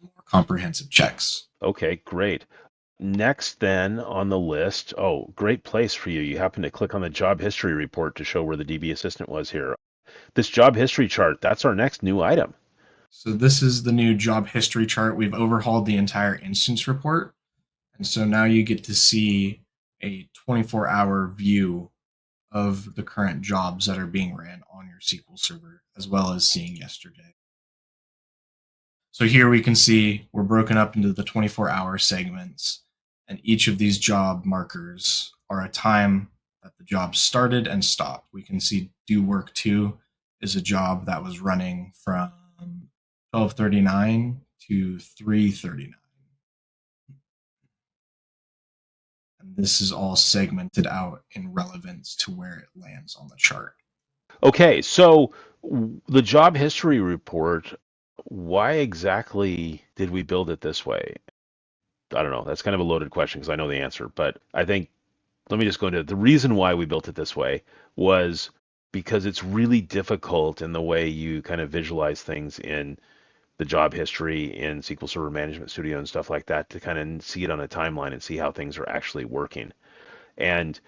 more comprehensive checks. Okay, great. Next, then on the list, oh, great place for you. You happen to click on the job history report to show where the DB assistant was here. This job history chart, that's our next new item. So this is the new job history chart. We've overhauled the entire instance report. And so now you get to see a 24-hour view of the current jobs that are being ran on your SQL Server, as well as seeing yesterday. So here we can see we're broken up into the 24-hour segments, and each of these job markers are a time that the job started and stopped. We can see do work 2 is a job that was running from 12:39 to 3:39. And this is all segmented out in relevance to where it lands on the chart. Okay, so the job history report, why exactly did we build it this way? I don't know. That's kind of a loaded question because I know the answer, but I think let me just go into it. The reason why we built it this way was because it's really difficult in the way you kind of visualize things in the job history in SQL Server Management Studio and stuff like that to kind of see it on a timeline and see how things are actually working. And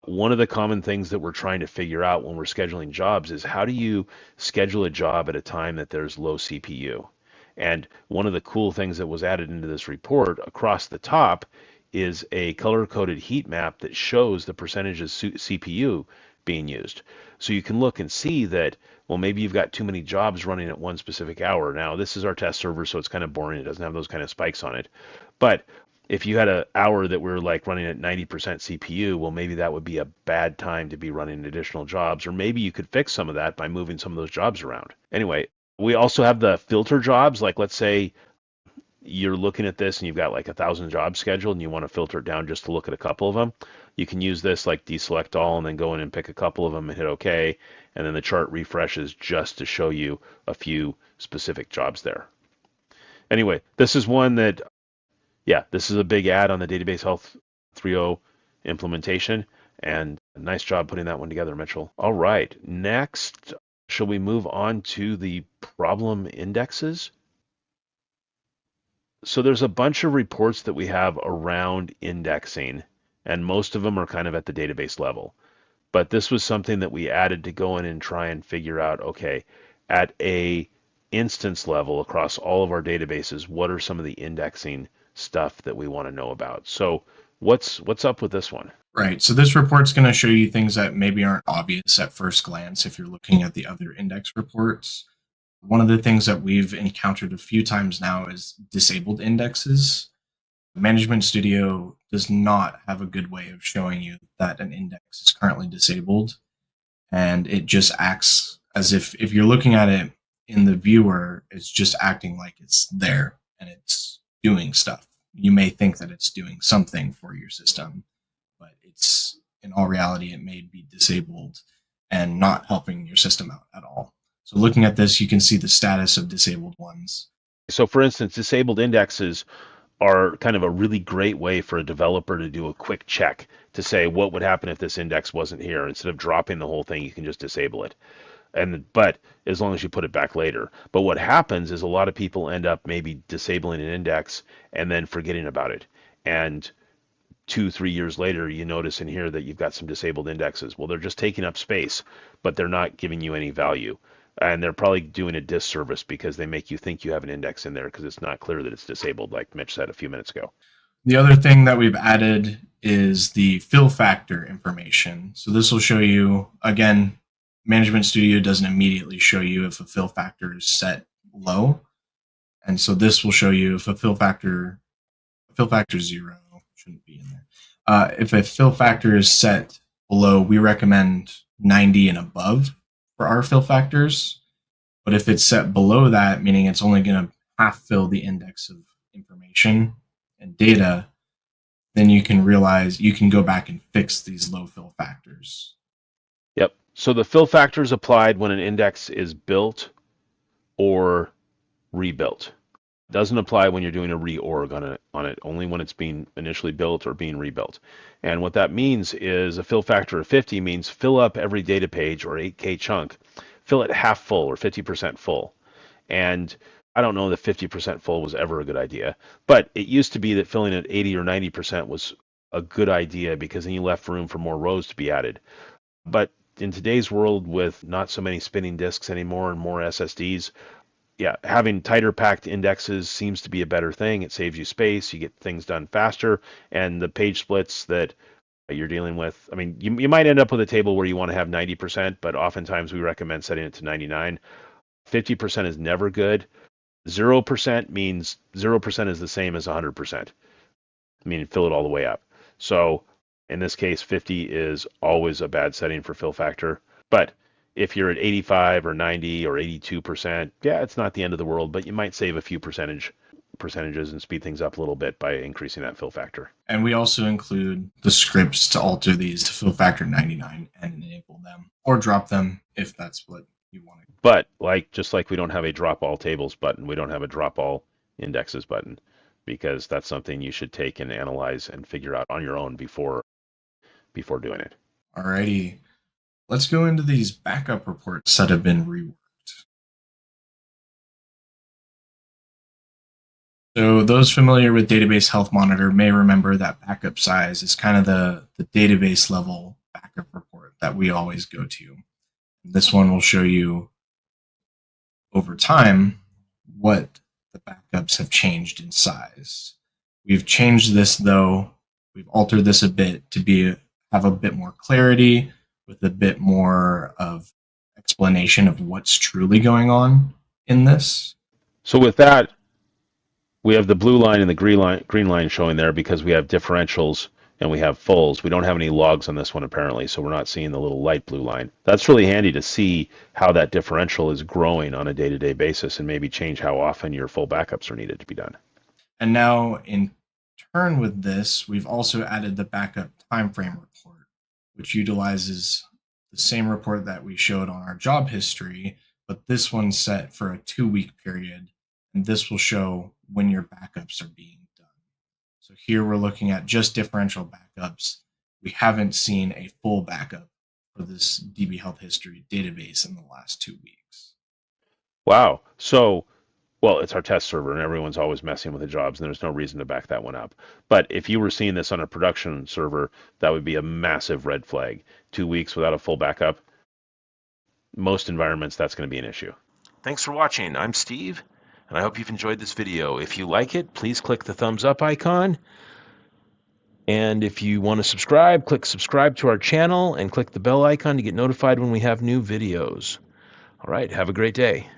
one of the common things that we're trying to figure out when we're scheduling jobs is how do you schedule a job at a time that there's low CPU? And one of the cool things that was added into this report across the top is a color-coded heat map that shows the percentage of CPU being used. So you can look and see that, well, maybe you've got too many jobs running at one specific hour. Now, this is our test server, so it's kind of boring. It doesn't have those kind of spikes on it. But if you had an hour that we're like running at 90% CPU, well, maybe that would be a bad time to be running additional jobs, or maybe you could fix some of that by moving some of those jobs around. Anyway, we also have the filter jobs. Like, let's say you're looking at this and you've got like 1,000 jobs scheduled and you want to filter it down just to look at a couple of them. You can use this like deselect all and then go in and pick a couple of them and hit OK. And then the chart refreshes just to show you a few specific jobs there. Anyway, this is one that yeah, this is a big add on the Database Health 3.0 implementation, and nice job putting that one together, Mitchell. All right, next, shall we move on to the problem indexes? So there's a bunch of reports that we have around indexing, and most of them are kind of at the database level. But this was something that we added to go in and try and figure out, okay, at a instance level across all of our databases, what are some of the indexing stuff that we want to know about? So what's up with this one? Right. So this report's going to show you things that maybe aren't obvious at first glance if you're looking at the other index reports. One of the things that we've encountered a few times now is disabled indexes. Management Studio does not have a good way of showing you that an index is currently disabled. And it just acts as if you're looking at it in the viewer, it's just acting like it's there and it's doing stuff. You may think that it's doing something for your system, but it's in all reality, it may be disabled and not helping your system out at all. So looking at this, you can see the status of disabled ones. So for instance, disabled indexes are kind of a really great way for a developer to do a quick check to say what would happen if this index wasn't here. Instead of dropping the whole thing, you can just disable it. But as long as you put it back later. But what happens is a lot of people end up maybe disabling an index and then forgetting about it. And 2, 3 years later, you notice in here that you've got some disabled indexes. Well, they're just taking up space, but they're not giving you any value. And they're probably doing a disservice because they make you think you have an index in there because it's not clear that it's disabled, like Mitch said a few minutes ago. The other thing that we've added is the fill factor information. So this will show you, again, Management Studio doesn't immediately show you if a fill factor is set low. And so this will show you if a fill factor 0 shouldn't be in there. If a fill factor is set below, we recommend 90 and above for our fill factors. But if it's set below that, meaning it's only going to half fill the index of information and data, then you can realize you can go back and fix these low fill factors. Yep. So the fill factor is applied when an index is built or rebuilt. Doesn't apply when you're doing a reorg on it, only when it's being initially built or being rebuilt. And what that means is a fill factor of 50 means fill up every data page or 8K chunk, fill it half full or 50% full. And I don't know that 50% full was ever a good idea, but it used to be that filling at 80 or 90% was a good idea because then you left room for more rows to be added. But in today's world with not so many spinning disks anymore and more SSDs, yeah, having tighter packed indexes seems to be a better thing. It saves you space, you get things done faster, and the page splits that you're dealing with. I mean, you might end up with a table where you want to have 90%, but oftentimes we recommend setting it to 99. 50% is never good. 0% means 0% is the same as 100%, meaning fill it all the way up. So in this case, 50 is always a bad setting for fill factor. But if you're at 85 or 90 or 82%, yeah, it's not the end of the world, but you might save a few percentages and speed things up a little bit by increasing that fill factor. And we also include the scripts to alter these to fill factor 99 and enable them or drop them if that's what you want to. But just like we don't have a drop all tables button, we don't have a drop all indexes button, because that's something you should take and analyze and figure out on your own before doing it. Alrighty, let's go into these backup reports that have been reworked. So those familiar with Database Health Monitor may remember that backup size is kind of the database level backup report that we always go to. This one will show you over time what the backups have changed in size. We've changed this though, we've altered this a bit to have a bit more clarity with a bit more of explanation of what's truly going on in this. So with that, we have the blue line and the green line showing there because we have differentials and we have fulls. We don't have any logs on this one apparently, so we're not seeing the little light blue line. That's really handy to see how that differential is growing on a day-to-day basis and maybe change how often your full backups are needed to be done. And now in turn with this, we've also added the backup time frame report, which utilizes the same report that we showed on our job history, but this one's set for a 2-week period, and this will show when your backups are being done. So here we're looking at just differential backups. We haven't seen a full backup for this DB Health History database in the last 2 weeks. Wow. So, well, it's our test server and everyone's always messing with the jobs and there's no reason to back that one up. But if you were seeing this on a production server, that would be a massive red flag. 2 weeks without a full backup, most environments, that's going to be an issue. Thanks for watching. I'm Steve, and I hope you've enjoyed this video. If you like it, please click the thumbs up icon. And if you want to subscribe, click subscribe to our channel and click the bell icon to get notified when we have new videos. All right, have a great day.